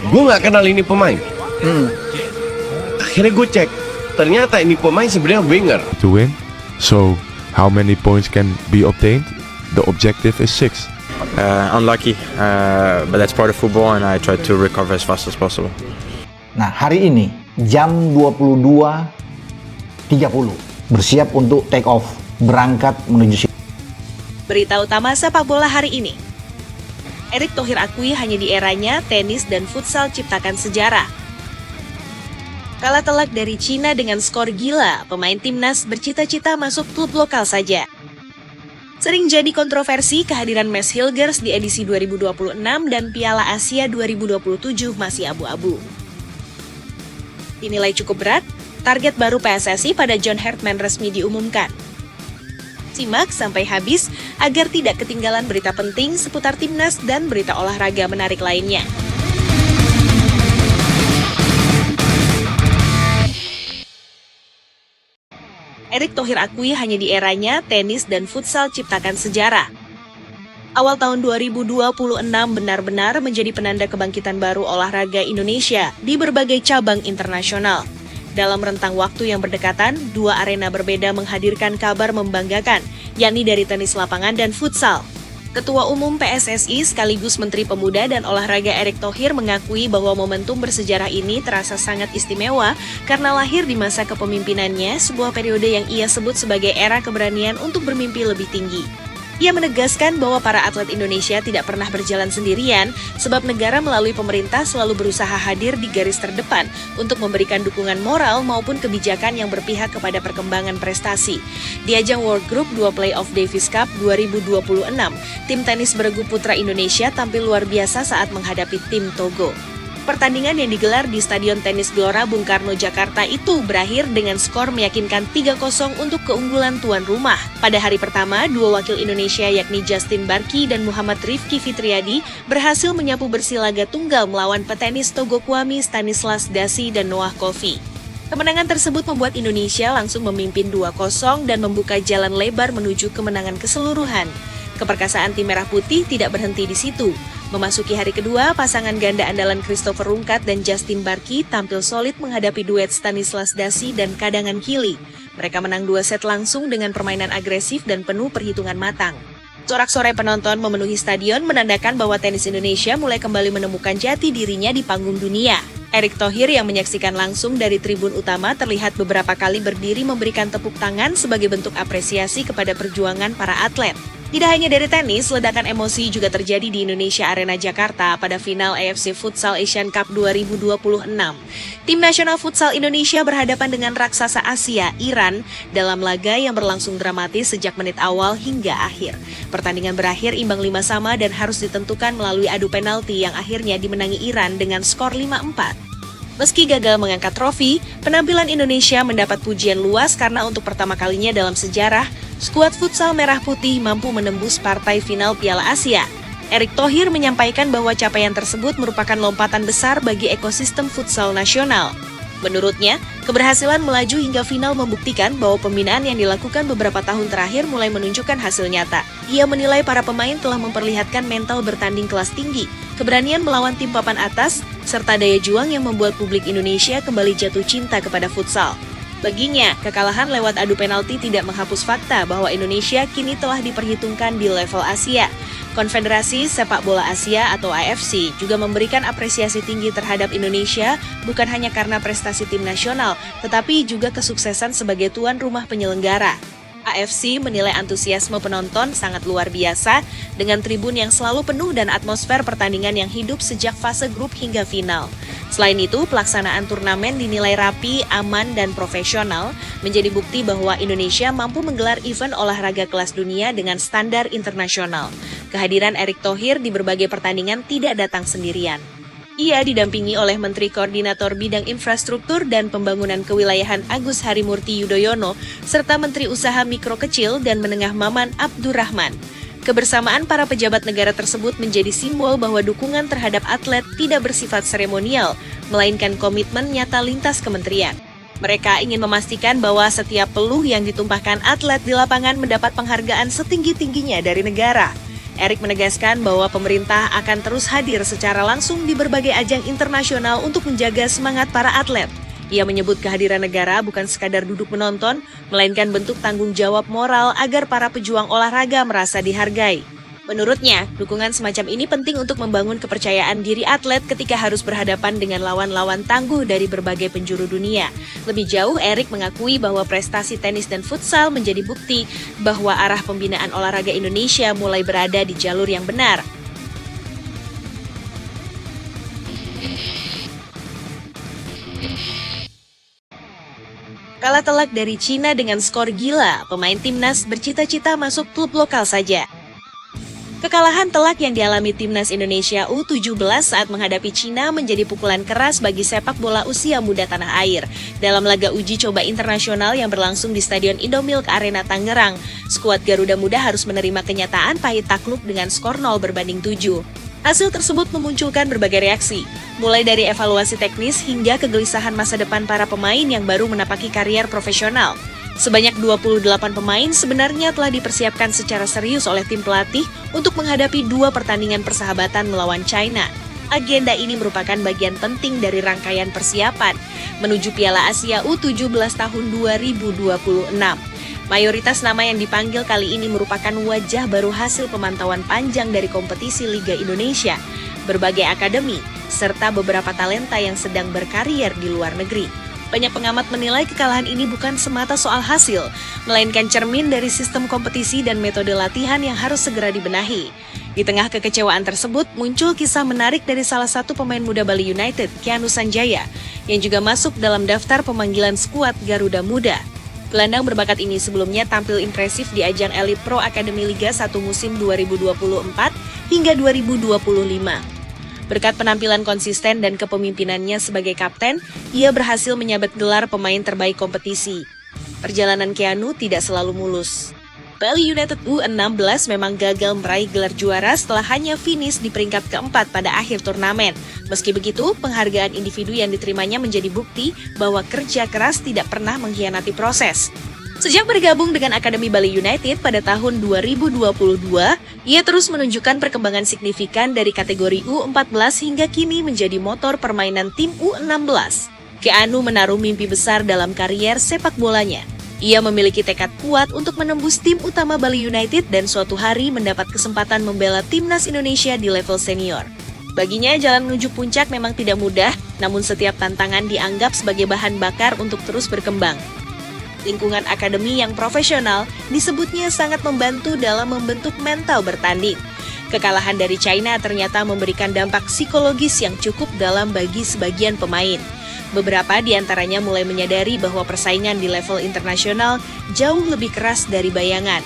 Gue nggak kenal ini pemain. Akhirnya gue cek, ternyata ini pemain sebenarnya winger. To win. So, how many points can be obtained? The objective is 6. Unlucky, but that's part of football and I try to recover as fast as possible. Nah, hari ini jam 22.30 bersiap untuk take off, berangkat menuju Berita utama sepak bola hari ini. Erick Thohir akui hanya di eranya tenis dan futsal ciptakan sejarah. Kalah telak dari Cina dengan skor gila, pemain timnas bercita-cita masuk klub lokal saja. Sering jadi kontroversi kehadiran Mads Hilgers di edisi 2026 dan Piala Asia 2027 masih abu-abu. Dinilai cukup berat, target baru PSSI pada John Hartman resmi diumumkan. Simak sampai habis agar tidak ketinggalan berita penting seputar timnas dan berita olahraga menarik lainnya. Erick Thohir akui hanya di eranya tenis dan futsal ciptakan sejarah. Awal tahun 2026 benar-benar menjadi penanda kebangkitan baru olahraga Indonesia di berbagai cabang internasional. Dalam rentang waktu yang berdekatan, dua arena berbeda menghadirkan kabar membanggakan, yakni dari tenis lapangan dan futsal. Ketua Umum PSSI sekaligus Menteri Pemuda dan Olahraga Erick Thohir mengakui bahwa momentum bersejarah ini terasa sangat istimewa karena lahir di masa kepemimpinannya, sebuah periode yang ia sebut sebagai era keberanian untuk bermimpi lebih tinggi. Ia menegaskan bahwa para atlet Indonesia tidak pernah berjalan sendirian, sebab negara melalui pemerintah selalu berusaha hadir di garis terdepan untuk memberikan dukungan moral maupun kebijakan yang berpihak kepada perkembangan prestasi. Di ajang World Group 2 Playoff Davis Cup 2026, tim tenis beregu putra Indonesia tampil luar biasa saat menghadapi tim Togo. Pertandingan yang digelar di Stadion Tenis Gelora Bung Karno, Jakarta itu berakhir dengan skor meyakinkan 3-0 untuk keunggulan tuan rumah. Pada hari pertama, dua wakil Indonesia yakni Justin Barki dan Muhammad Rifki Fitriadi berhasil menyapu bersih laga tunggal melawan petenis Togo Kwame Stanislas Dasi dan Noah Kofi. Kemenangan tersebut membuat Indonesia langsung memimpin 2-0 dan membuka jalan lebar menuju kemenangan keseluruhan. Keperkasaan tim Merah Putih tidak berhenti di situ. Memasuki hari kedua, pasangan ganda andalan Christopher Rungkat dan Justin Barki tampil solid menghadapi duet Stanislas Dasi dan Kadangan Kili. Mereka menang 2 set langsung dengan permainan agresif dan penuh perhitungan matang. Sorak-sorai penonton memenuhi stadion menandakan bahwa tenis Indonesia mulai kembali menemukan jati dirinya di panggung dunia. Erick Thohir yang menyaksikan langsung dari tribun utama terlihat beberapa kali berdiri memberikan tepuk tangan sebagai bentuk apresiasi kepada perjuangan para atlet. Tidak hanya dari tenis, ledakan emosi juga terjadi di Indonesia Arena Jakarta pada final AFC Futsal Asian Cup 2026. Tim nasional futsal Indonesia berhadapan dengan raksasa Asia, Iran, dalam laga yang berlangsung dramatis sejak menit awal hingga akhir. Pertandingan berakhir imbang 5-5 dan harus ditentukan melalui adu penalti yang akhirnya dimenangi Iran dengan skor 5-4. Meski gagal mengangkat trofi, penampilan Indonesia mendapat pujian luas karena untuk pertama kalinya dalam sejarah, skuad futsal Merah Putih mampu menembus partai final Piala Asia. Erick Thohir menyampaikan bahwa capaian tersebut merupakan lompatan besar bagi ekosistem futsal nasional. Menurutnya, keberhasilan melaju hingga final membuktikan bahwa pembinaan yang dilakukan beberapa tahun terakhir mulai menunjukkan hasil nyata. Ia menilai para pemain telah memperlihatkan mental bertanding kelas tinggi, keberanian melawan tim papan atas, serta daya juang yang membuat publik Indonesia kembali jatuh cinta kepada futsal. Baginya, kekalahan lewat adu penalti tidak menghapus fakta bahwa Indonesia kini telah diperhitungkan di level Asia. Konfederasi Sepak Bola Asia atau AFC juga memberikan apresiasi tinggi terhadap Indonesia bukan hanya karena prestasi tim nasional, tetapi juga kesuksesan sebagai tuan rumah penyelenggara. AFC menilai antusiasme penonton sangat luar biasa dengan tribun yang selalu penuh dan atmosfer pertandingan yang hidup sejak fase grup hingga final. Selain itu, pelaksanaan turnamen dinilai rapi, aman, dan profesional, menjadi bukti bahwa Indonesia mampu menggelar event olahraga kelas dunia dengan standar internasional. Kehadiran Erick Thohir di berbagai pertandingan tidak datang sendirian. Ia didampingi oleh Menteri Koordinator Bidang Infrastruktur dan Pembangunan Kewilayahan Agus Harimurti Yudhoyono, serta Menteri Usaha Mikro Kecil dan Menengah Maman Abdurrahman. Kebersamaan para pejabat negara tersebut menjadi simbol bahwa dukungan terhadap atlet tidak bersifat seremonial, melainkan komitmen nyata lintas kementerian. Mereka ingin memastikan bahwa setiap peluh yang ditumpahkan atlet di lapangan mendapat penghargaan setinggi-tingginya dari negara. Erick menegaskan bahwa pemerintah akan terus hadir secara langsung di berbagai ajang internasional untuk menjaga semangat para atlet. Ia menyebut kehadiran negara bukan sekadar duduk menonton, melainkan bentuk tanggung jawab moral agar para pejuang olahraga merasa dihargai. Menurutnya, dukungan semacam ini penting untuk membangun kepercayaan diri atlet ketika harus berhadapan dengan lawan-lawan tangguh dari berbagai penjuru dunia. Lebih jauh, Erick mengakui bahwa prestasi tenis dan futsal menjadi bukti bahwa arah pembinaan olahraga Indonesia mulai berada di jalur yang benar. Kalah telak dari Cina dengan skor gila, pemain timnas bercita-cita masuk klub lokal saja. Kekalahan telak yang dialami timnas Indonesia U17 saat menghadapi Cina menjadi pukulan keras bagi sepak bola usia muda tanah air. Dalam laga uji coba internasional yang berlangsung di Stadion Indomilk Arena Tangerang, skuad Garuda Muda harus menerima kenyataan pahit takluk dengan skor 0-7. Hasil tersebut memunculkan berbagai reaksi, mulai dari evaluasi teknis hingga kegelisahan masa depan para pemain yang baru menapaki karier profesional. Sebanyak 28 pemain sebenarnya telah dipersiapkan secara serius oleh tim pelatih untuk menghadapi 2 pertandingan persahabatan melawan China. Agenda ini merupakan bagian penting dari rangkaian persiapan menuju Piala Asia U17 tahun 2026. Mayoritas nama yang dipanggil kali ini merupakan wajah baru hasil pemantauan panjang dari kompetisi Liga Indonesia, berbagai akademi, serta beberapa talenta yang sedang berkarier di luar negeri. Banyak pengamat menilai kekalahan ini bukan semata soal hasil, melainkan cermin dari sistem kompetisi dan metode latihan yang harus segera dibenahi. Di tengah kekecewaan tersebut, muncul kisah menarik dari salah satu pemain muda Bali United, Keanu Sanjaya, yang juga masuk dalam daftar pemanggilan skuad Garuda Muda. Gelandang berbakat ini sebelumnya tampil impresif di ajang Elite Pro Akademi Liga 1 musim 2024 hingga 2025. Berkat penampilan konsisten dan kepemimpinannya sebagai kapten, ia berhasil menyabet gelar pemain terbaik kompetisi. Perjalanan Keanu tidak selalu mulus. Bali United U16 memang gagal meraih gelar juara setelah hanya finish di peringkat keempat pada akhir turnamen. Meski begitu, penghargaan individu yang diterimanya menjadi bukti bahwa kerja keras tidak pernah mengkhianati proses. Sejak bergabung dengan Akademi Bali United pada tahun 2022, ia terus menunjukkan perkembangan signifikan dari kategori U14 hingga kini menjadi motor permainan tim U16. Keanu menaruh mimpi besar dalam karier sepak bolanya. Ia memiliki tekad kuat untuk menembus tim utama Bali United dan suatu hari mendapat kesempatan membela timnas Indonesia di level senior. Baginya, jalan menuju puncak memang tidak mudah, namun setiap tantangan dianggap sebagai bahan bakar untuk terus berkembang. Lingkungan akademi yang profesional disebutnya sangat membantu dalam membentuk mental bertanding. Kekalahan dari China ternyata memberikan dampak psikologis yang cukup dalam bagi sebagian pemain. Beberapa di antaranya mulai menyadari bahwa persaingan di level internasional jauh lebih keras dari bayangan.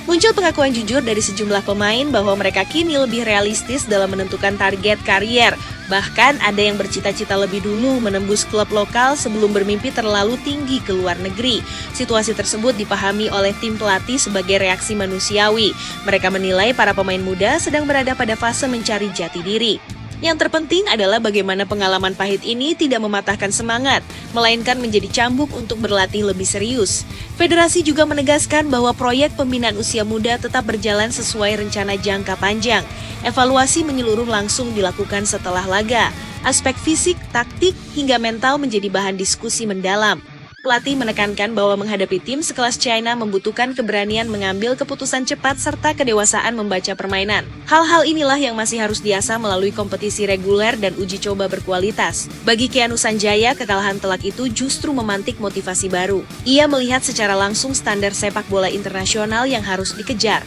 Muncul pengakuan jujur dari sejumlah pemain bahwa mereka kini lebih realistis dalam menentukan target karier. Bahkan ada yang bercita-cita lebih dulu menembus klub lokal sebelum bermimpi terlalu tinggi ke luar negeri. Situasi tersebut dipahami oleh tim pelatih sebagai reaksi manusiawi. Mereka menilai para pemain muda sedang berada pada fase mencari jati diri. Yang terpenting adalah bagaimana pengalaman pahit ini tidak mematahkan semangat, melainkan menjadi cambuk untuk berlatih lebih serius. Federasi juga menegaskan bahwa proyek pembinaan usia muda tetap berjalan sesuai rencana jangka panjang. Evaluasi menyeluruh langsung dilakukan setelah laga. Aspek fisik, taktik, hingga mental menjadi bahan diskusi mendalam. Pelatih menekankan bahwa menghadapi tim sekelas China membutuhkan keberanian mengambil keputusan cepat serta kedewasaan membaca permainan. Hal-hal inilah yang masih harus diasah melalui kompetisi reguler dan uji coba berkualitas. Bagi Keanu Sanjaya, kekalahan telak itu justru memantik motivasi baru. Ia melihat secara langsung standar sepak bola internasional yang harus dikejar.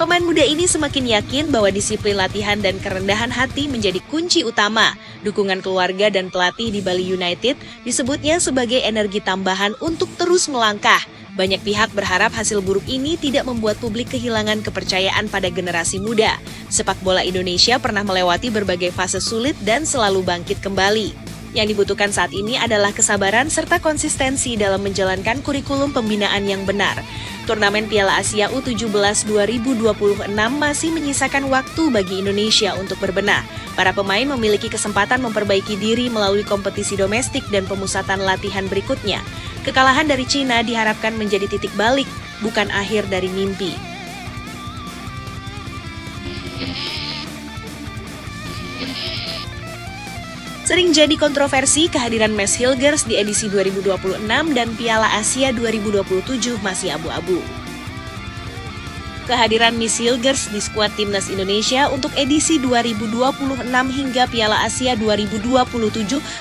Pemain muda ini semakin yakin bahwa disiplin latihan dan kerendahan hati menjadi kunci utama. Dukungan keluarga dan pelatih di Bali United disebutnya sebagai energi tambahan untuk terus melangkah. Banyak pihak berharap hasil buruk ini tidak membuat publik kehilangan kepercayaan pada generasi muda. Sepak bola Indonesia pernah melewati berbagai fase sulit dan selalu bangkit kembali. Yang dibutuhkan saat ini adalah kesabaran serta konsistensi dalam menjalankan kurikulum pembinaan yang benar. Turnamen Piala Asia U17 2026 masih menyisakan waktu bagi Indonesia untuk berbenah. Para pemain memiliki kesempatan memperbaiki diri melalui kompetisi domestik dan pemusatan latihan berikutnya. Kekalahan dari Cina diharapkan menjadi titik balik, bukan akhir dari mimpi. Sering jadi kontroversi kehadiran Mads Hilgers di edisi 2026 dan Piala Asia 2027 masih abu-abu. Kehadiran Miss Hilgers di skuad Timnas Indonesia untuk edisi 2026 hingga Piala Asia 2027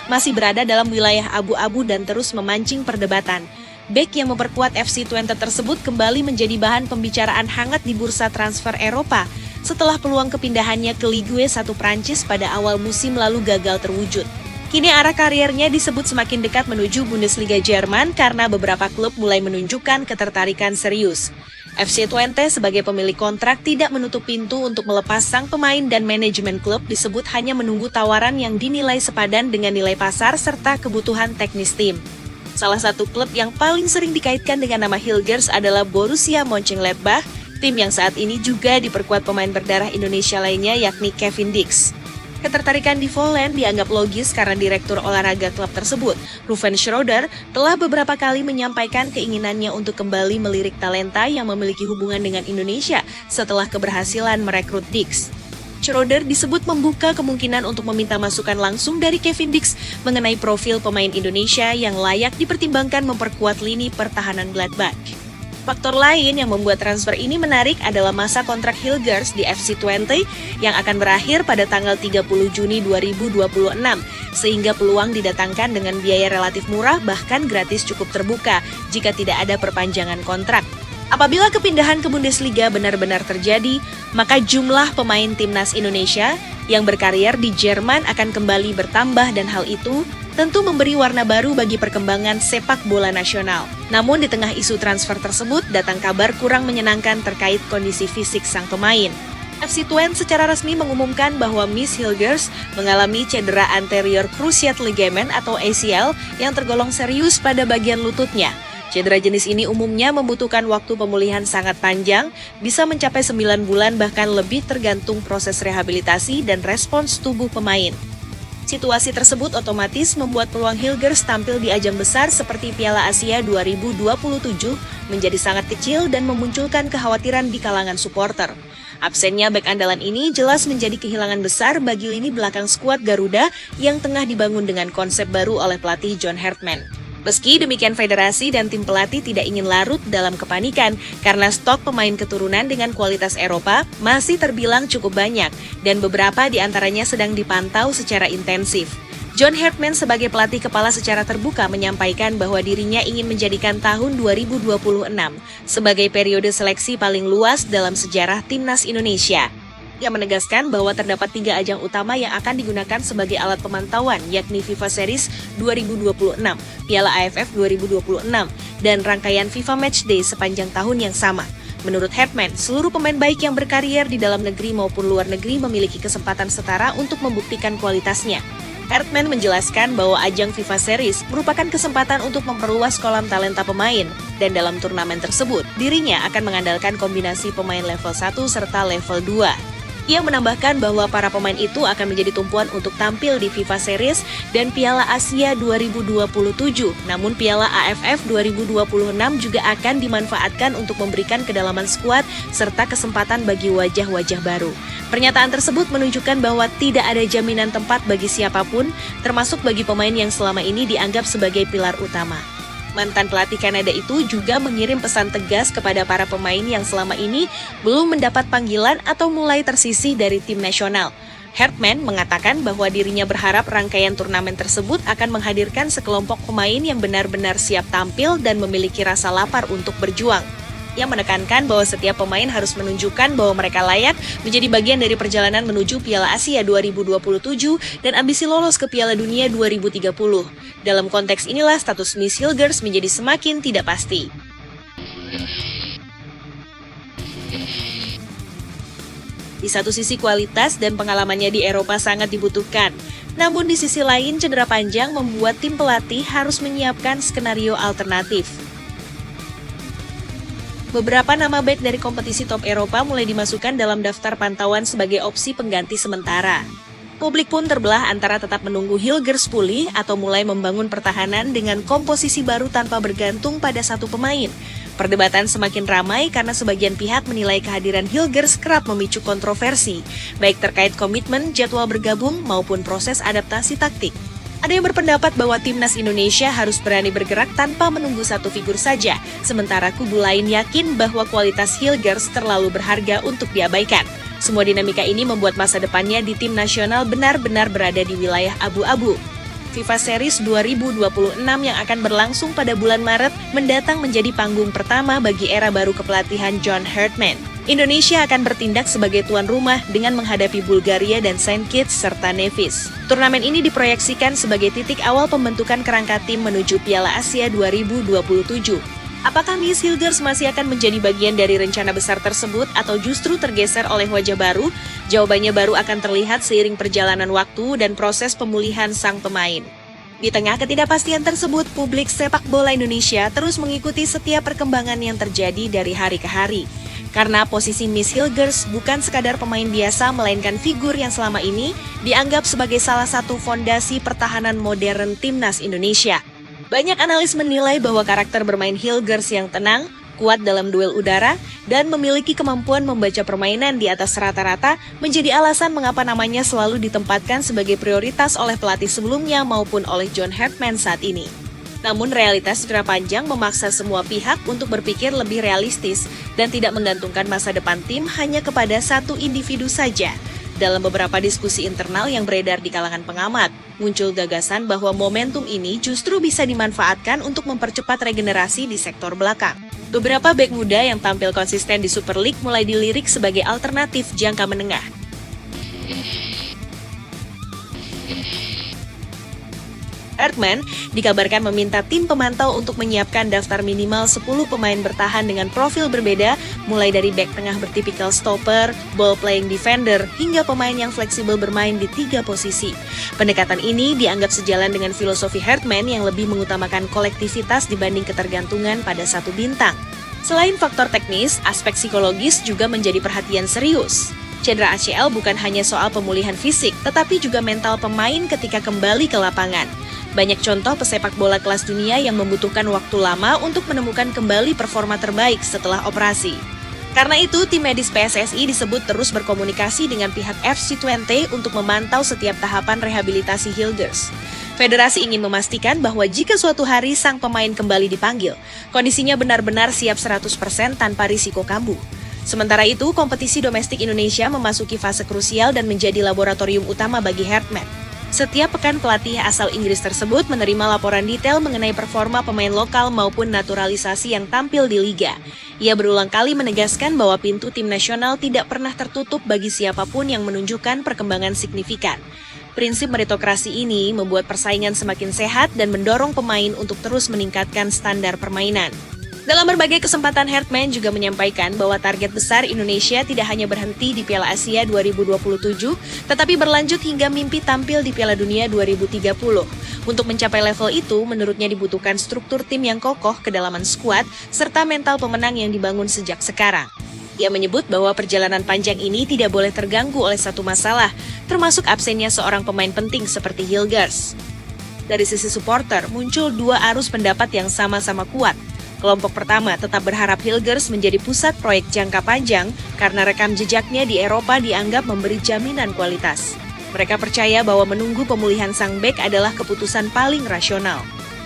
masih berada dalam wilayah abu-abu dan terus memancing perdebatan. Bek yang memperkuat FC Twente tersebut kembali menjadi bahan pembicaraan hangat di bursa transfer Eropa setelah peluang kepindahannya ke Ligue 1 Prancis pada awal musim lalu gagal terwujud. Kini arah karirnya disebut semakin dekat menuju Bundesliga Jerman karena beberapa klub mulai menunjukkan ketertarikan serius. FC Twente sebagai pemilik kontrak tidak menutup pintu untuk melepas sang pemain dan manajemen klub disebut hanya menunggu tawaran yang dinilai sepadan dengan nilai pasar serta kebutuhan teknis tim. Salah satu klub yang paling sering dikaitkan dengan nama Hilgers adalah Borussia Mönchengladbach, tim yang saat ini juga diperkuat pemain berdarah Indonesia lainnya yakni Kevin Dix. Ketertarikan di Volland dianggap logis karena direktur olahraga klub tersebut, Ruven Schreuder, telah beberapa kali menyampaikan keinginannya untuk kembali melirik talenta yang memiliki hubungan dengan Indonesia setelah keberhasilan merekrut Dix. Schreuder disebut membuka kemungkinan untuk meminta masukan langsung dari Kevin Dix mengenai profil pemain Indonesia yang layak dipertimbangkan memperkuat lini pertahanan Gladbach. Faktor lain yang membuat transfer ini menarik adalah masa kontrak Hilgers di FC Twente yang akan berakhir pada tanggal 30 Juni 2026, sehingga peluang didatangkan dengan biaya relatif murah bahkan gratis cukup terbuka jika tidak ada perpanjangan kontrak. Apabila kepindahan ke Bundesliga benar-benar terjadi, maka jumlah pemain timnas Indonesia yang berkarier di Jerman akan kembali bertambah dan hal itu tentu memberi warna baru bagi perkembangan sepak bola nasional. Namun di tengah isu transfer tersebut, datang kabar kurang menyenangkan terkait kondisi fisik sang pemain. FC Twente secara resmi mengumumkan bahwa Miss Hilgers mengalami cedera anterior cruciate ligament atau ACL yang tergolong serius pada bagian lututnya. Cedera jenis ini umumnya membutuhkan waktu pemulihan sangat panjang, bisa mencapai 9 bulan bahkan lebih tergantung proses rehabilitasi dan respons tubuh pemain. Situasi tersebut otomatis membuat peluang Hilgers tampil di ajang besar seperti Piala Asia 2027 menjadi sangat kecil dan memunculkan kekhawatiran di kalangan supporter. Absennya bek andalan ini jelas menjadi kehilangan besar bagi lini belakang skuad Garuda yang tengah dibangun dengan konsep baru oleh pelatih John Hartman. Meski demikian federasi dan tim pelatih tidak ingin larut dalam kepanikan karena stok pemain keturunan dengan kualitas Eropa masih terbilang cukup banyak dan beberapa di antaranya sedang dipantau secara intensif. John Hartman sebagai pelatih kepala secara terbuka menyampaikan bahwa dirinya ingin menjadikan tahun 2026 sebagai periode seleksi paling luas dalam sejarah timnas Indonesia. Ia menegaskan bahwa terdapat 3 ajang utama yang akan digunakan sebagai alat pemantauan, yakni FIFA Series 2026, Piala AFF 2026, dan rangkaian FIFA Matchday sepanjang tahun yang sama. Menurut Hartman, seluruh pemain baik yang berkarier di dalam negeri maupun luar negeri memiliki kesempatan setara untuk membuktikan kualitasnya. Hartman menjelaskan bahwa ajang FIFA Series merupakan kesempatan untuk memperluas kolam talenta pemain, dan dalam turnamen tersebut, dirinya akan mengandalkan kombinasi pemain level 1 serta level 2. Ia menambahkan bahwa para pemain itu akan menjadi tumpuan untuk tampil di FIFA Series dan Piala Asia 2027. Namun Piala AFF 2026 juga akan dimanfaatkan untuk memberikan kedalaman skuad serta kesempatan bagi wajah-wajah baru. Pernyataan tersebut menunjukkan bahwa tidak ada jaminan tempat bagi siapapun, termasuk bagi pemain yang selama ini dianggap sebagai pilar utama. Mantan pelatih Kanada itu juga mengirim pesan tegas kepada para pemain yang selama ini belum mendapat panggilan atau mulai tersisih dari tim nasional. Hartman mengatakan bahwa dirinya berharap rangkaian turnamen tersebut akan menghadirkan sekelompok pemain yang benar-benar siap tampil dan memiliki rasa lapar untuk berjuang. Ia menekankan bahwa setiap pemain harus menunjukkan bahwa mereka layak menjadi bagian dari perjalanan menuju Piala Asia 2027 dan ambisi lolos ke Piala Dunia 2030. Dalam konteks inilah status Miss Hilgers menjadi semakin tidak pasti. Di satu sisi kualitas dan pengalamannya di Eropa sangat dibutuhkan. Namun di sisi lain cedera panjang membuat tim pelatih harus menyiapkan skenario alternatif. Beberapa nama bek dari kompetisi top Eropa mulai dimasukkan dalam daftar pantauan sebagai opsi pengganti sementara. Publik pun terbelah antara tetap menunggu Hilgers pulih atau mulai membangun pertahanan dengan komposisi baru tanpa bergantung pada satu pemain. Perdebatan semakin ramai karena sebagian pihak menilai kehadiran Hilgers kerap memicu kontroversi, baik terkait komitmen, jadwal bergabung, maupun proses adaptasi taktik. Ada yang berpendapat bahwa timnas Indonesia harus berani bergerak tanpa menunggu satu figur saja, sementara kubu lain yakin bahwa kualitas Hilgers terlalu berharga untuk diabaikan. Semua dinamika ini membuat masa depannya di tim nasional benar-benar berada di wilayah abu-abu. FIFA Series 2026 yang akan berlangsung pada bulan Maret mendatang menjadi panggung pertama bagi era baru kepelatihan John Hartman. Indonesia akan bertindak sebagai tuan rumah dengan menghadapi Bulgaria dan Saint Kitts serta Nevis. Turnamen ini diproyeksikan sebagai titik awal pembentukan kerangka tim menuju Piala Asia 2027. Apakah Miss Hilgers masih akan menjadi bagian dari rencana besar tersebut atau justru tergeser oleh wajah baru? Jawabannya baru akan terlihat seiring perjalanan waktu dan proses pemulihan sang pemain. Di tengah ketidakpastian tersebut, publik sepak bola Indonesia terus mengikuti setiap perkembangan yang terjadi dari hari ke hari. Karena posisi Miss Hilgers bukan sekadar pemain biasa, melainkan figur yang selama ini dianggap sebagai salah satu fondasi pertahanan modern timnas Indonesia. Banyak analis menilai bahwa karakter bermain Hilgers yang tenang, kuat dalam duel udara, dan memiliki kemampuan membaca permainan di atas rata-rata menjadi alasan mengapa namanya selalu ditempatkan sebagai prioritas oleh pelatih sebelumnya maupun oleh John Hartman saat ini. Namun realitas jangka panjang memaksa semua pihak untuk berpikir lebih realistis dan tidak menggantungkan masa depan tim hanya kepada satu individu saja. Dalam beberapa diskusi internal yang beredar di kalangan pengamat, muncul gagasan bahwa momentum ini justru bisa dimanfaatkan untuk mempercepat regenerasi di sektor belakang. Beberapa bek muda yang tampil konsisten di Super League mulai dilirik sebagai alternatif jangka menengah. Hartman dikabarkan meminta tim pemantau untuk menyiapkan daftar minimal 10 pemain bertahan dengan profil berbeda, mulai dari bek tengah bertipikal stopper, ball playing defender, hingga pemain yang fleksibel bermain di 3 posisi. Pendekatan ini dianggap sejalan dengan filosofi Hartman yang lebih mengutamakan kolektivitas dibanding ketergantungan pada satu bintang. Selain faktor teknis, aspek psikologis juga menjadi perhatian serius. Cedera ACL bukan hanya soal pemulihan fisik, tetapi juga mental pemain ketika kembali ke lapangan. Banyak contoh pesepak bola kelas dunia yang membutuhkan waktu lama untuk menemukan kembali performa terbaik setelah operasi. Karena itu, tim medis PSSI disebut terus berkomunikasi dengan pihak FC20 untuk memantau setiap tahapan rehabilitasi Hilgers. Federasi ingin memastikan bahwa jika suatu hari sang pemain kembali dipanggil, kondisinya benar-benar siap 100% tanpa risiko kambuh. Sementara itu, kompetisi domestik Indonesia memasuki fase krusial dan menjadi laboratorium utama bagi Hartman. Setiap pekan pelatih asal Inggris tersebut menerima laporan detail mengenai performa pemain lokal maupun naturalisasi yang tampil di liga. Ia berulang kali menegaskan bahwa pintu tim nasional tidak pernah tertutup bagi siapapun yang menunjukkan perkembangan signifikan. Prinsip meritokrasi ini membuat persaingan semakin sehat dan mendorong pemain untuk terus meningkatkan standar permainan. Dalam berbagai kesempatan, Hartman juga menyampaikan bahwa target besar Indonesia tidak hanya berhenti di Piala Asia 2027, tetapi berlanjut hingga mimpi tampil di Piala Dunia 2030. Untuk mencapai level itu, menurutnya dibutuhkan struktur tim yang kokoh, kedalaman skuad, serta mental pemenang yang dibangun sejak sekarang. Ia menyebut bahwa perjalanan panjang ini tidak boleh terganggu oleh satu masalah, termasuk absennya seorang pemain penting seperti Hilgers. Dari sisi supporter, muncul dua arus pendapat yang sama-sama kuat. Kelompok pertama tetap berharap Hilgers menjadi pusat proyek jangka panjang karena rekam jejaknya di Eropa dianggap memberi jaminan kualitas. Mereka percaya bahwa menunggu pemulihan sang bek adalah keputusan paling rasional.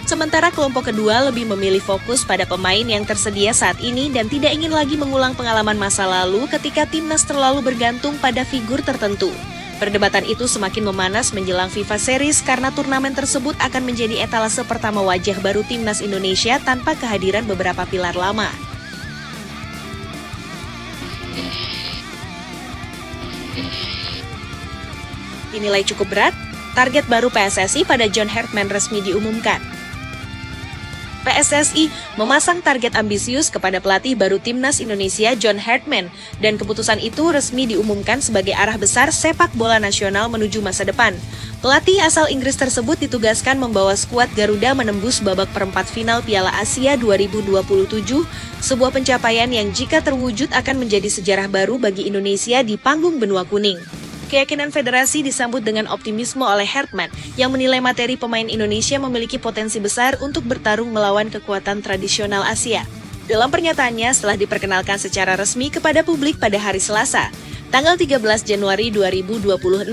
Sementara kelompok kedua lebih memilih fokus pada pemain yang tersedia saat ini dan tidak ingin lagi mengulang pengalaman masa lalu ketika timnas terlalu bergantung pada figur tertentu. Perdebatan itu semakin memanas menjelang FIFA Series karena turnamen tersebut akan menjadi etalase pertama wajah baru timnas Indonesia tanpa kehadiran beberapa pilar lama. Dinilai cukup berat, target baru PSSI pada John Hartman resmi diumumkan. PSSI memasang target ambisius kepada pelatih baru timnas Indonesia John Hartman dan keputusan itu resmi diumumkan sebagai arah besar sepak bola nasional menuju masa depan. Pelatih asal Inggris tersebut ditugaskan membawa skuad Garuda menembus babak perempat final Piala Asia 2027, sebuah pencapaian yang jika terwujud akan menjadi sejarah baru bagi Indonesia di panggung benua kuning. Keyakinan federasi disambut dengan optimisme oleh Hartman yang menilai materi pemain Indonesia memiliki potensi besar untuk bertarung melawan kekuatan tradisional Asia. Dalam pernyataannya setelah diperkenalkan secara resmi kepada publik pada hari Selasa, tanggal 13 Januari 2026,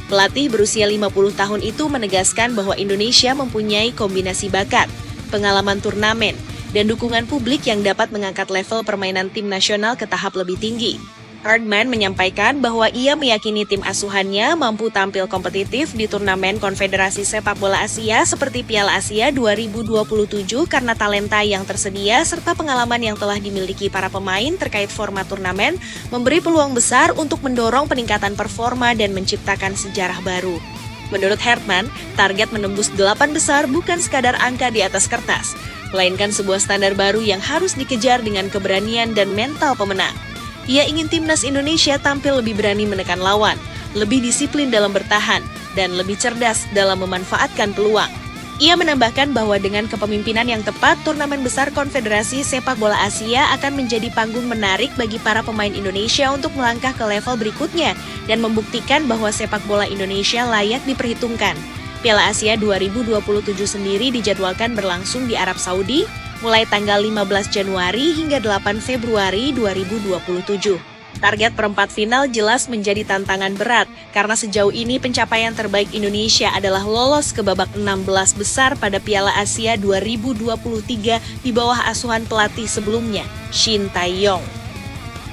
pelatih berusia 50 tahun itu menegaskan bahwa Indonesia mempunyai kombinasi bakat, pengalaman turnamen, dan dukungan publik yang dapat mengangkat level permainan tim nasional ke tahap lebih tinggi. Herdman menyampaikan bahwa ia meyakini tim asuhannya mampu tampil kompetitif di turnamen Konfederasi Sepak Bola Asia seperti Piala Asia 2027 karena talenta yang tersedia serta pengalaman yang telah dimiliki para pemain terkait format turnamen memberi peluang besar untuk mendorong peningkatan performa dan menciptakan sejarah baru. Menurut Herdman, target menembus 8 besar bukan sekadar angka di atas kertas, melainkan sebuah standar baru yang harus dikejar dengan keberanian dan mental pemenang. Ia ingin timnas Indonesia tampil lebih berani menekan lawan, lebih disiplin dalam bertahan, dan lebih cerdas dalam memanfaatkan peluang. Ia menambahkan bahwa dengan kepemimpinan yang tepat, turnamen besar Konfederasi Sepak Bola Asia akan menjadi panggung menarik bagi para pemain Indonesia untuk melangkah ke level berikutnya dan membuktikan bahwa sepak bola Indonesia layak diperhitungkan. Piala Asia 2027 sendiri dijadwalkan berlangsung di Arab Saudi, mulai tanggal 15 Januari hingga 8 Februari 2027. Target perempat final jelas menjadi tantangan berat karena sejauh ini pencapaian terbaik Indonesia adalah lolos ke babak 16 besar pada Piala Asia 2023 di bawah asuhan pelatih sebelumnya, Shin Tae-yong.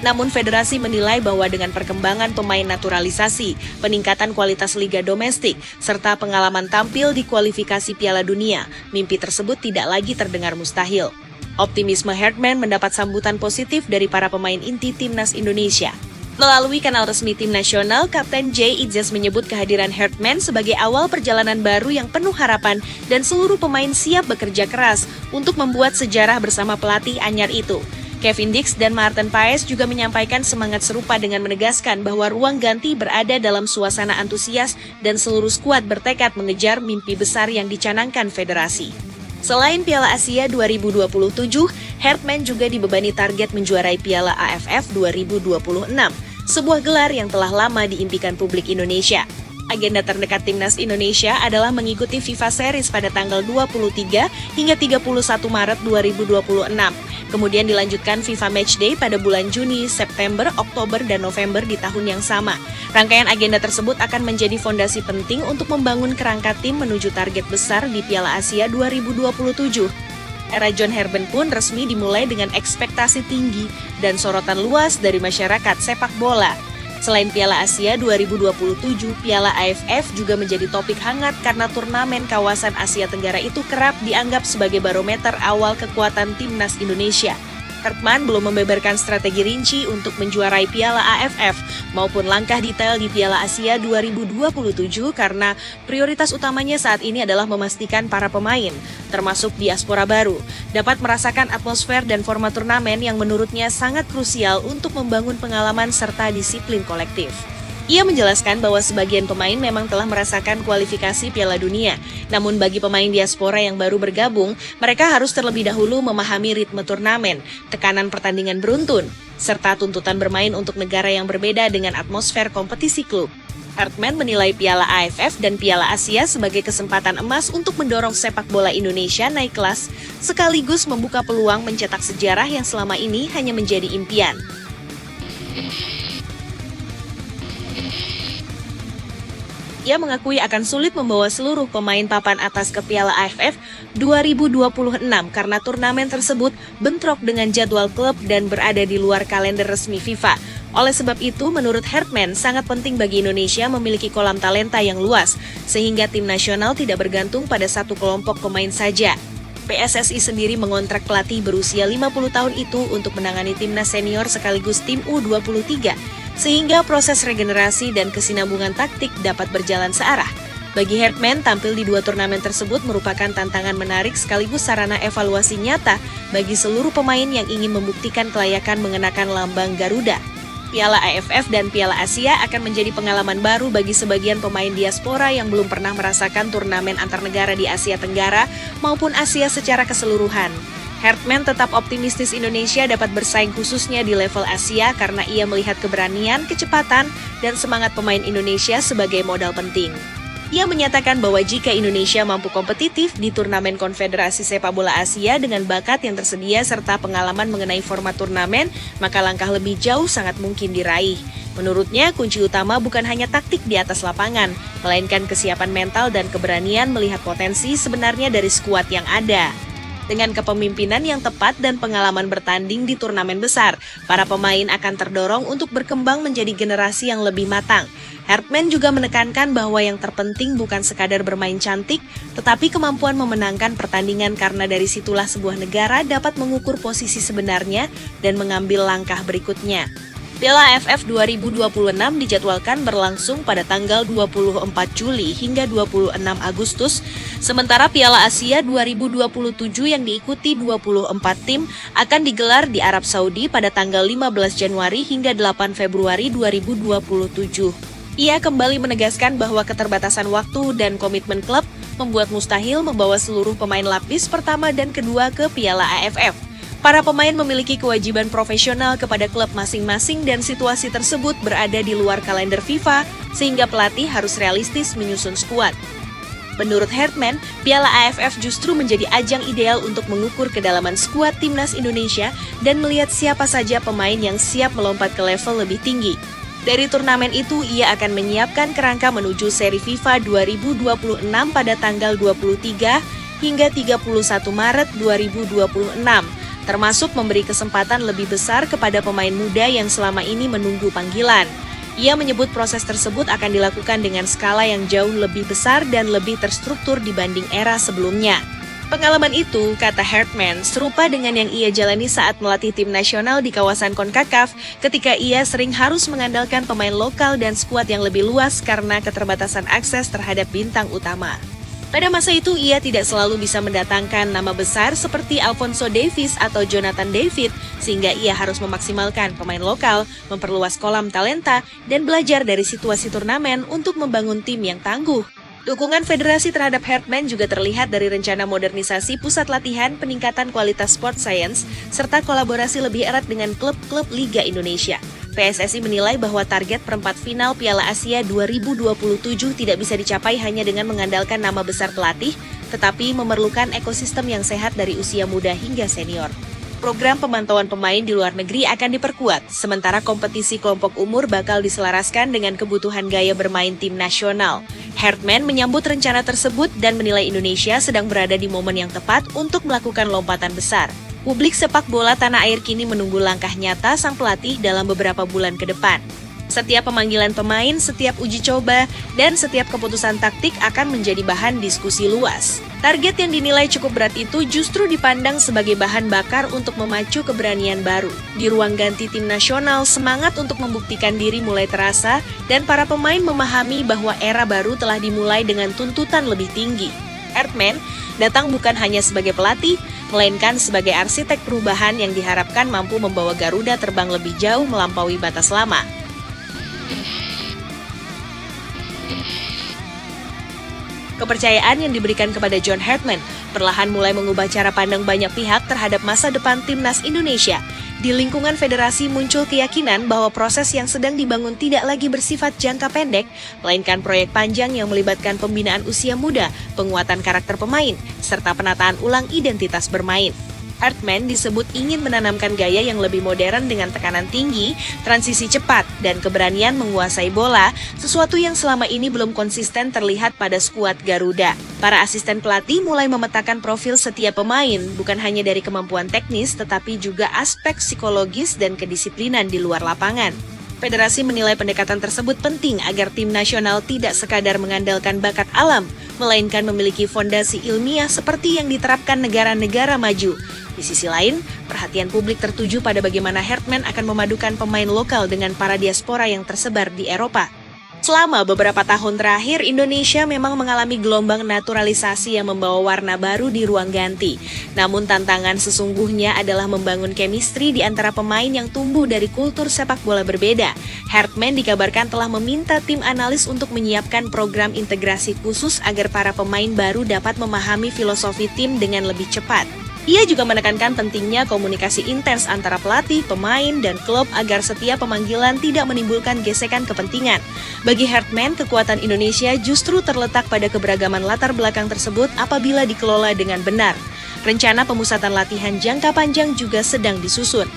Namun federasi menilai bahwa dengan perkembangan pemain naturalisasi, peningkatan kualitas liga domestik, serta pengalaman tampil di kualifikasi Piala Dunia, mimpi tersebut tidak lagi terdengar mustahil. Optimisme Herdman mendapat sambutan positif dari para pemain inti timnas Indonesia. Melalui kanal resmi tim nasional, Kapten Jay Itzes menyebut kehadiran Herdman sebagai awal perjalanan baru yang penuh harapan dan seluruh pemain siap bekerja keras untuk membuat sejarah bersama pelatih anyar itu. Kevin Dix dan Maarten Paes juga menyampaikan semangat serupa dengan menegaskan bahwa ruang ganti berada dalam suasana antusias dan seluruh skuad bertekad mengejar mimpi besar yang dicanangkan federasi. Selain Piala Asia 2027, Herdman juga dibebani target menjuarai Piala AFF 2026, sebuah gelar yang telah lama diimpikan publik Indonesia. Agenda terdekat timnas Indonesia adalah mengikuti FIFA Series pada tanggal 23 hingga 31 Maret 2026. Kemudian dilanjutkan FIFA Matchday pada bulan Juni, September, Oktober, dan November di tahun yang sama. Rangkaian agenda tersebut akan menjadi fondasi penting untuk membangun kerangka tim menuju target besar di Piala Asia 2027. Era John Herdman pun resmi dimulai dengan ekspektasi tinggi dan sorotan luas dari masyarakat sepak bola. Selain Piala Asia 2027, Piala AFF juga menjadi topik hangat karena turnamen kawasan Asia Tenggara itu kerap dianggap sebagai barometer awal kekuatan timnas Indonesia. Herdman belum membeberkan strategi rinci untuk menjuarai Piala AFF maupun langkah detail di Piala Asia 2027 karena prioritas utamanya saat ini adalah memastikan para pemain, termasuk diaspora baru, dapat merasakan atmosfer dan format turnamen yang menurutnya sangat krusial untuk membangun pengalaman serta disiplin kolektif. Ia menjelaskan bahwa sebagian pemain memang telah merasakan kualifikasi Piala Dunia. Namun bagi pemain diaspora yang baru bergabung, mereka harus terlebih dahulu memahami ritme turnamen, tekanan pertandingan beruntun, serta tuntutan bermain untuk negara yang berbeda dengan atmosfer kompetisi klub. Herdman menilai Piala AFF dan Piala Asia sebagai kesempatan emas untuk mendorong sepak bola Indonesia naik kelas, sekaligus membuka peluang mencetak sejarah yang selama ini hanya menjadi impian. Ia mengakui akan sulit membawa seluruh pemain papan atas ke Piala AFF 2026 karena turnamen tersebut bentrok dengan jadwal klub dan berada di luar kalender resmi FIFA. Oleh sebab itu, menurut Herdman, sangat penting bagi Indonesia memiliki kolam talenta yang luas, sehingga tim nasional tidak bergantung pada satu kelompok pemain saja. PSSI sendiri mengontrak pelatih berusia 50 tahun itu untuk menangani timnas senior sekaligus tim U23, sehingga proses regenerasi dan kesinambungan taktik dapat berjalan searah. Bagi Herdman, tampil di dua turnamen tersebut merupakan tantangan menarik sekaligus sarana evaluasi nyata bagi seluruh pemain yang ingin membuktikan kelayakan mengenakan lambang Garuda. Piala AFF dan Piala Asia akan menjadi pengalaman baru bagi sebagian pemain diaspora yang belum pernah merasakan turnamen antar negara di Asia Tenggara maupun Asia secara keseluruhan. Herdman tetap optimistis Indonesia dapat bersaing khususnya di level Asia karena ia melihat keberanian, kecepatan, dan semangat pemain Indonesia sebagai modal penting. Ia menyatakan bahwa jika Indonesia mampu kompetitif di turnamen Konfederasi Sepak Bola Asia dengan bakat yang tersedia serta pengalaman mengenai format turnamen, maka langkah lebih jauh sangat mungkin diraih. Menurutnya, kunci utama bukan hanya taktik di atas lapangan, melainkan kesiapan mental dan keberanian melihat potensi sebenarnya dari skuad yang ada. Dengan kepemimpinan yang tepat dan pengalaman bertanding di turnamen besar, para pemain akan terdorong untuk berkembang menjadi generasi yang lebih matang. Hartman juga menekankan bahwa yang terpenting bukan sekadar bermain cantik, tetapi kemampuan memenangkan pertandingan karena dari situlah sebuah negara dapat mengukur posisi sebenarnya dan mengambil langkah berikutnya. Piala AFF 2026 dijadwalkan berlangsung pada tanggal 24 Juli hingga 26 Agustus, sementara Piala Asia 2027 yang diikuti 24 tim akan digelar di Arab Saudi pada tanggal 15 Januari hingga 8 Februari 2027. Ia kembali menegaskan bahwa keterbatasan waktu dan komitmen klub membuat mustahil membawa seluruh pemain lapis pertama dan kedua ke Piala AFF. Para pemain memiliki kewajiban profesional kepada klub masing-masing dan situasi tersebut berada di luar kalender FIFA, sehingga pelatih harus realistis menyusun skuad. Menurut Hartman, Piala AFF justru menjadi ajang ideal untuk mengukur kedalaman skuad timnas Indonesia dan melihat siapa saja pemain yang siap melompat ke level lebih tinggi. Dari turnamen itu, ia akan menyiapkan kerangka menuju seri FIFA 2026 pada tanggal 23 hingga 31 Maret 2026. Termasuk memberi kesempatan lebih besar kepada pemain muda yang selama ini menunggu panggilan. Ia menyebut proses tersebut akan dilakukan dengan skala yang jauh lebih besar dan lebih terstruktur dibanding era sebelumnya. Pengalaman itu, kata Hartman, serupa dengan yang ia jalani saat melatih tim nasional di kawasan CONCACAF ketika ia sering harus mengandalkan pemain lokal dan skuad yang lebih luas karena keterbatasan akses terhadap bintang utama. Pada masa itu, ia tidak selalu bisa mendatangkan nama besar seperti Alphonso Davies atau Jonathan David, sehingga ia harus memaksimalkan pemain lokal, memperluas kolam talenta, dan belajar dari situasi turnamen untuk membangun tim yang tangguh. Dukungan federasi terhadap Hartman juga terlihat dari rencana modernisasi pusat latihan, peningkatan kualitas sport science, serta kolaborasi lebih erat dengan klub-klub Liga Indonesia. PSSI menilai bahwa target perempat final Piala Asia 2027 tidak bisa dicapai hanya dengan mengandalkan nama besar pelatih, tetapi memerlukan ekosistem yang sehat dari usia muda hingga senior. Program pemantauan pemain di luar negeri akan diperkuat, sementara kompetisi kelompok umur bakal diselaraskan dengan kebutuhan gaya bermain tim nasional. Hartman menyambut rencana tersebut dan menilai Indonesia sedang berada di momen yang tepat untuk melakukan lompatan besar. Publik sepak bola tanah air kini menunggu langkah nyata sang pelatih dalam beberapa bulan ke depan. Setiap pemanggilan pemain, setiap uji coba, dan setiap keputusan taktik akan menjadi bahan diskusi luas. Target yang dinilai cukup berat itu justru dipandang sebagai bahan bakar untuk memacu keberanian baru. Di ruang ganti tim nasional, semangat untuk membuktikan diri mulai terasa, dan para pemain memahami bahwa era baru telah dimulai dengan tuntutan lebih tinggi. Hartman datang bukan hanya sebagai pelatih, melainkan sebagai arsitek perubahan yang diharapkan mampu membawa Garuda terbang lebih jauh melampaui batas lama. Kepercayaan yang diberikan kepada John Hartman perlahan mulai mengubah cara pandang banyak pihak terhadap masa depan timnas Indonesia. Di lingkungan federasi muncul keyakinan bahwa proses yang sedang dibangun tidak lagi bersifat jangka pendek, melainkan proyek panjang yang melibatkan pembinaan usia muda, penguatan karakter pemain, serta penataan ulang identitas bermain. Hartman disebut ingin menanamkan gaya yang lebih modern dengan tekanan tinggi, transisi cepat, dan keberanian menguasai bola, sesuatu yang selama ini belum konsisten terlihat pada skuad Garuda. Para asisten pelatih mulai memetakan profil setiap pemain, bukan hanya dari kemampuan teknis, tetapi juga aspek psikologis dan kedisiplinan di luar lapangan. Federasi menilai pendekatan tersebut penting agar tim nasional tidak sekadar mengandalkan bakat alam, melainkan memiliki fondasi ilmiah seperti yang diterapkan negara-negara maju. Di sisi lain, perhatian publik tertuju pada bagaimana Hartman akan memadukan pemain lokal dengan para diaspora yang tersebar di Eropa. Selama beberapa tahun terakhir, Indonesia memang mengalami gelombang naturalisasi yang membawa warna baru di ruang ganti. Namun tantangan sesungguhnya adalah membangun chemistry di antara pemain yang tumbuh dari kultur sepak bola berbeda. Hartman dikabarkan telah meminta tim analis untuk menyiapkan program integrasi khusus agar para pemain baru dapat memahami filosofi tim dengan lebih cepat. Ia juga menekankan pentingnya komunikasi intens antara pelatih, pemain, dan klub agar setiap pemanggilan tidak menimbulkan gesekan kepentingan. Bagi Hartman, kekuatan Indonesia justru terletak pada keberagaman latar belakang tersebut apabila dikelola dengan benar. Rencana pemusatan latihan jangka panjang juga sedang disusun.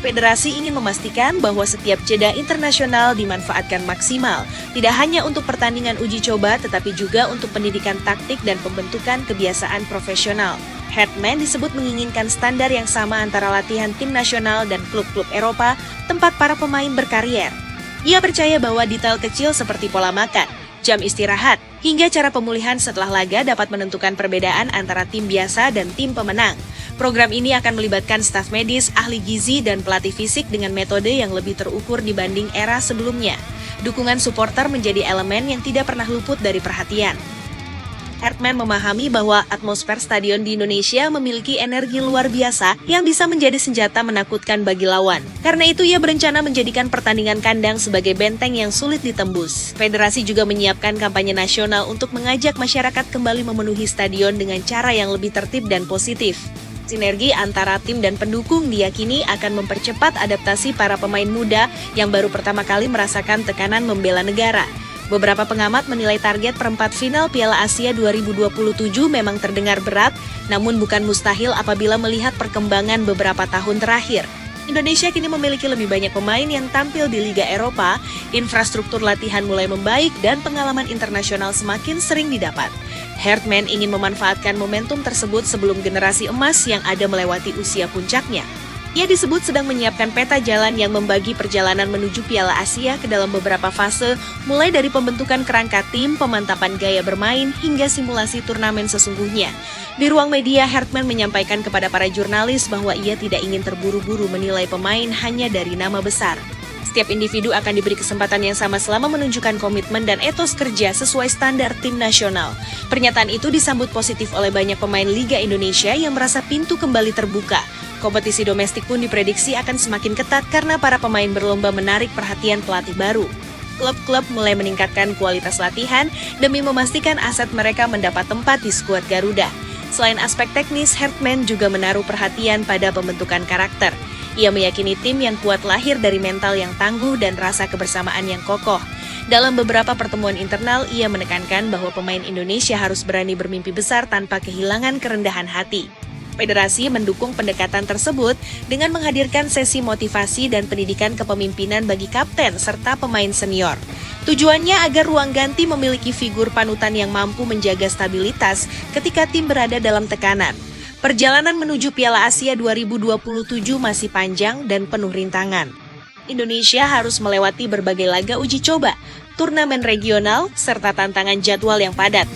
Federasi ingin memastikan bahwa setiap jeda internasional dimanfaatkan maksimal, tidak hanya untuk pertandingan uji coba, tetapi juga untuk pendidikan taktik dan pembentukan kebiasaan profesional. Hartman disebut menginginkan standar yang sama antara latihan tim nasional dan klub-klub Eropa, tempat para pemain berkarier. Ia percaya bahwa detail kecil seperti pola makan, jam istirahat, hingga cara pemulihan setelah laga dapat menentukan perbedaan antara tim biasa dan tim pemenang. Program ini akan melibatkan staf medis, ahli gizi, dan pelatih fisik dengan metode yang lebih terukur dibanding era sebelumnya. Dukungan supporter menjadi elemen yang tidak pernah luput dari perhatian. Hartman memahami bahwa atmosfer stadion di Indonesia memiliki energi luar biasa yang bisa menjadi senjata menakutkan bagi lawan. Karena itu ia berencana menjadikan pertandingan kandang sebagai benteng yang sulit ditembus. Federasi juga menyiapkan kampanye nasional untuk mengajak masyarakat kembali memenuhi stadion dengan cara yang lebih tertib dan positif. Sinergi antara tim dan pendukung diyakini akan mempercepat adaptasi para pemain muda yang baru pertama kali merasakan tekanan membela negara. Beberapa pengamat menilai target perempat final Piala Asia 2027 memang terdengar berat, namun bukan mustahil apabila melihat perkembangan beberapa tahun terakhir. Indonesia kini memiliki lebih banyak pemain yang tampil di Liga Eropa, infrastruktur latihan mulai membaik, dan pengalaman internasional semakin sering didapat. Hartman ingin memanfaatkan momentum tersebut sebelum generasi emas yang ada melewati usia puncaknya. Ia disebut sedang menyiapkan peta jalan yang membagi perjalanan menuju Piala Asia ke dalam beberapa fase, mulai dari pembentukan kerangka tim, pemantapan gaya bermain, hingga simulasi turnamen sesungguhnya. Di ruang media, Hartman menyampaikan kepada para jurnalis bahwa ia tidak ingin terburu-buru menilai pemain hanya dari nama besar. Setiap individu akan diberi kesempatan yang sama selama menunjukkan komitmen dan etos kerja sesuai standar tim nasional. Pernyataan itu disambut positif oleh banyak pemain Liga Indonesia yang merasa pintu kembali terbuka. Kompetisi domestik pun diprediksi akan semakin ketat karena para pemain berlomba menarik perhatian pelatih baru. Klub-klub mulai meningkatkan kualitas latihan demi memastikan aset mereka mendapat tempat di skuad Garuda. Selain aspek teknis, Hartman juga menaruh perhatian pada pembentukan karakter. Ia meyakini tim yang kuat lahir dari mental yang tangguh dan rasa kebersamaan yang kokoh. Dalam beberapa pertemuan internal, ia menekankan bahwa pemain Indonesia harus berani bermimpi besar tanpa kehilangan kerendahan hati. Federasi mendukung pendekatan tersebut dengan menghadirkan sesi motivasi dan pendidikan kepemimpinan bagi kapten serta pemain senior. Tujuannya agar ruang ganti memiliki figur panutan yang mampu menjaga stabilitas ketika tim berada dalam tekanan. Perjalanan menuju Piala Asia 2027 masih panjang dan penuh rintangan. Indonesia harus melewati berbagai laga uji coba, turnamen regional, serta tantangan jadwal yang padat.